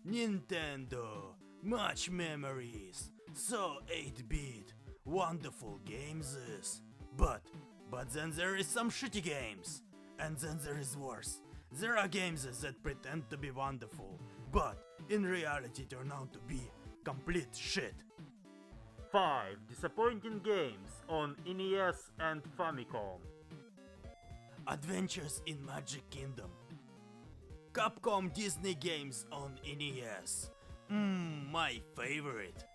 Nintendo, much memories, so 8-bit, wonderful games is. But then there is some shitty games. And then there is worse. There are games that pretend to be wonderful, but in reality turn out to be complete shit. 5 disappointing games on NES and Famicom. Adventures in Magic Kingdom. Capcom Disney games on NES. My favorite.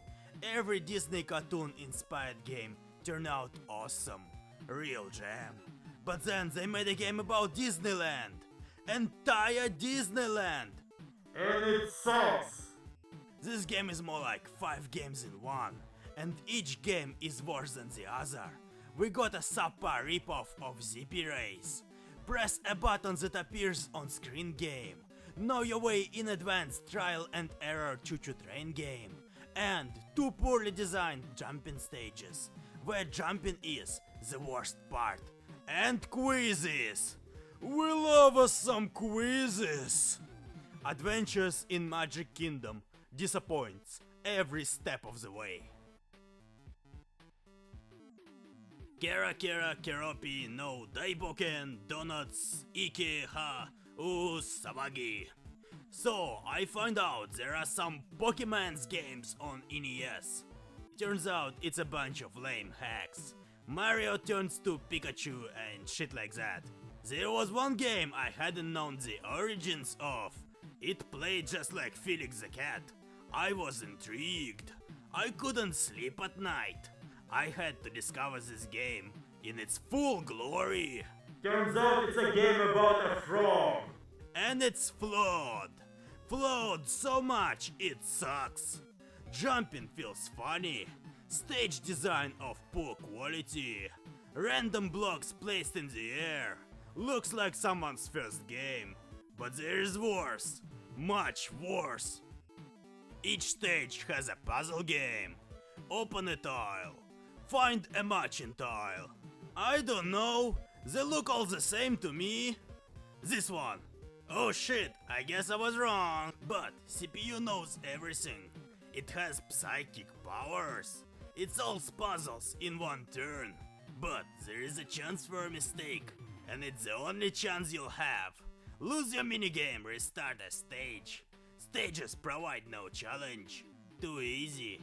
Every Disney cartoon inspired game turned out awesome. Real jam. But then they made a game about Disneyland. Entire Disneyland. And it sucks! This game is more like 5 games in one. And each game is worse than the other. We got a subpar ripoff of Zippy Race. Press a button that appears on screen game. Know your way in advanced trial and error choo-choo train game. And 2 poorly designed jumping stages, where jumping is the worst part. And quizzes! We love us some quizzes! Adventures in Magic Kingdom disappoints every step of the way. Kera Kera Keropi no Daiboken Donuts Ike Ha Usabagi. So I find out there are some Pokemon's games on NES. Turns out it's a bunch of lame hacks. Mario turns to Pikachu and shit like that. There was one game I hadn't known the origins of. It played just like Felix the Cat. I was intrigued. I couldn't sleep at night. I had to discover this game in its full glory. Turns out it's a game about a frog. And it's flawed. Flawed so much it sucks. Jumping feels funny. Stage design of poor quality. Random blocks placed in the air. Looks like someone's first game. But there is worse. Much worse. Each stage has a puzzle game. Open a tile. Find a matching tile. I don't know. They look all the same to me. This one. Oh shit, I guess I was wrong. But CPU knows everything. It has psychic powers. It solves puzzles in one turn. But there is a chance for a mistake. And it's the only chance you'll have. Lose your minigame, restart a stage. Stages provide no challenge. Too easy.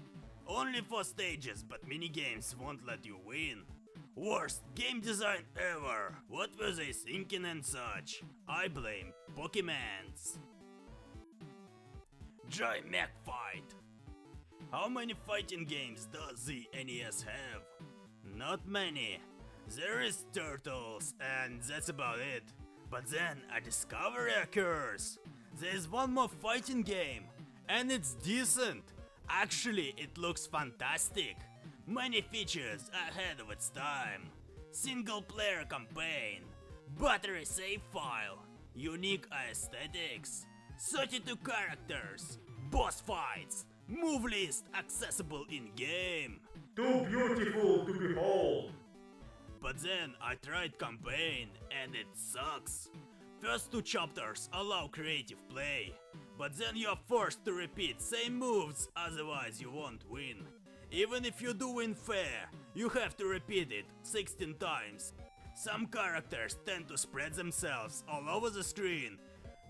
Only 4 stages, but minigames won't let you win. Worst game design ever. What were they thinking and such? I blame Pokemons. Dry Mech Fight. How many fighting games does the NES have? Not many. There is Turtles and that's about it. But then a discovery occurs. There's one more fighting game. And it's decent. Actually, it looks fantastic. Many features ahead of its time. Single player campaign. Battery save file. Unique aesthetics. 32 characters. Boss fights. Move list accessible in game. Too beautiful to behold. But then I tried campaign and it sucks. First 2 chapters allow creative play. But then you're forced to repeat same moves, otherwise you won't win. Even if you do win fair, you have to repeat it 16 times. Some characters tend to spread themselves all over the screen.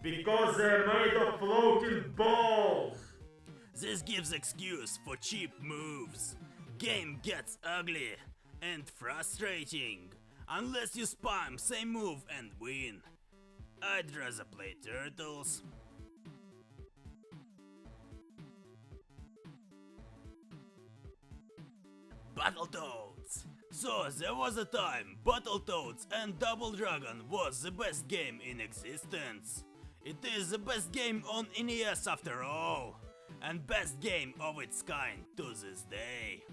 Because they're made of floating balls. This gives excuse for cheap moves. Game gets ugly and frustrating. Unless you spam same move and win. I'd rather play Turtles. Battletoads. So there was a time Battletoads and Double Dragon was the best game in existence. It is the best game on NES after all. And best game of its kind to this day.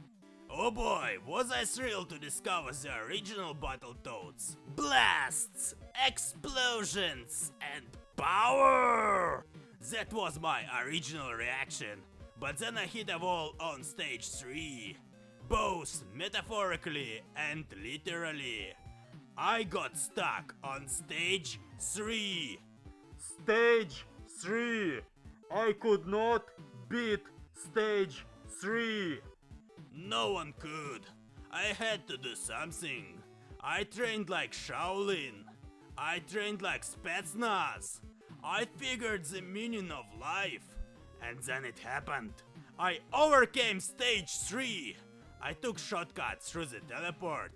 Oh boy, was I thrilled to discover the original Battletoads. Blasts, explosions, and power! That was my original reaction. But then I hit a wall on stage 3. Both metaphorically and literally. I got stuck on stage 3. Stage 3. I could not beat stage 3. No one could. I had to do something. I trained like Shaolin. I trained like Spetsnaz. I figured the meaning of life. And then it happened. I overcame stage 3. I took shortcuts through the teleport.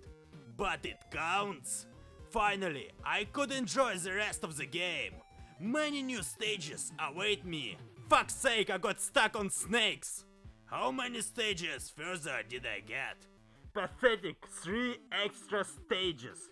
But it counts. Finally, I could enjoy the rest of the game. Many new stages await me. Fuck's sake, I got stuck on snakes. How many stages further did I get? Pathetic 3 extra stages.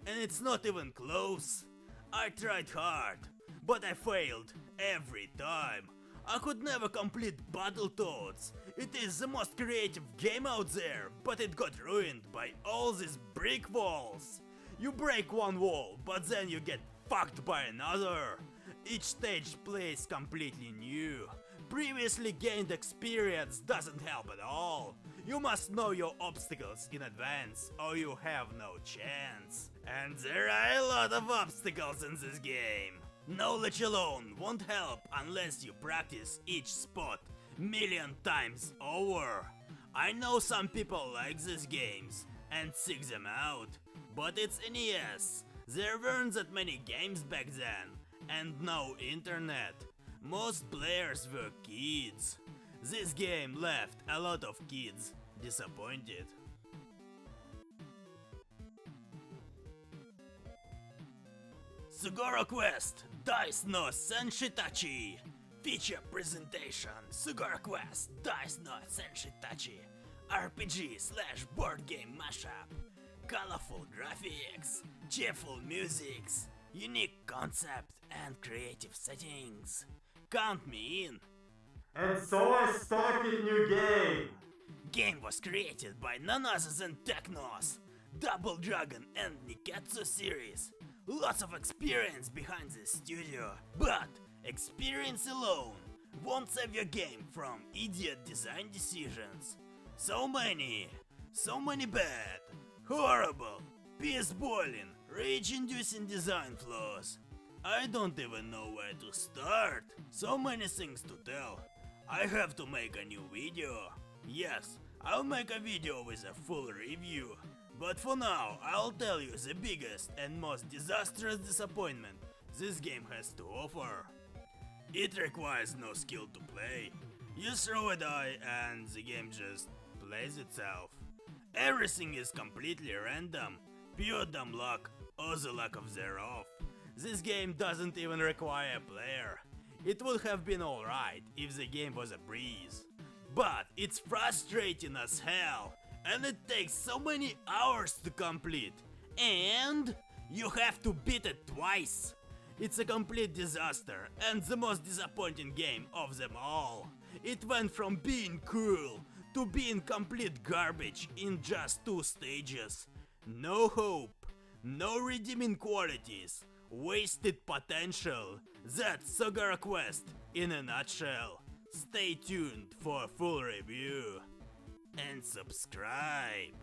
And it's not even close. I tried hard, but I failed every time. I could never complete Battletoads. It is the most creative game out there, but it got ruined by all these brick walls. You break one wall, but then you get fucked by another. Each stage plays completely new. Previously gained experience doesn't help at all. You must know your obstacles in advance, or you have no chance. And there are a lot of obstacles in this game. Knowledge alone won't help unless you practice each spot million times over. I know some people like these games and seek them out, but it's NES. There weren't that many games back then, and no internet. Most players were kids. This game left a lot of kids disappointed. Sugoro Quest Dice no Senshitachi. Feature presentation: Sugoro Quest Dice no Senshitachi. RPG/board game mashup. Colorful graphics, cheerful musics, unique concept and creative settings. Count me in. And so I started new game. Game was created by none other than Technos, Double Dragon and Niketsu series. Lots of experience behind this studio, but experience alone won't save your game from idiot design decisions. So many bad, horrible, piss-boiling, rage-inducing design flaws. I don't even know where to start. So many things to tell. I have to make a new video. Yes, I'll make a video with a full review. But for now, I'll tell you the biggest and most disastrous disappointment this game has to offer. It requires no skill to play. You throw a die and the game just plays itself. Everything is completely random, pure dumb luck or the lack of thereof. This game doesn't even require a player. It would have been alright if the game was a breeze. But it's frustrating as hell, and it takes so many hours to complete. And you have to beat it twice. It's a complete disaster and the most disappointing game of them all. It went from being cool to being complete garbage in just 2 stages. No hope, no redeeming qualities, wasted potential. That's Sugoro Quest in a nutshell. Stay tuned for a full review and subscribe.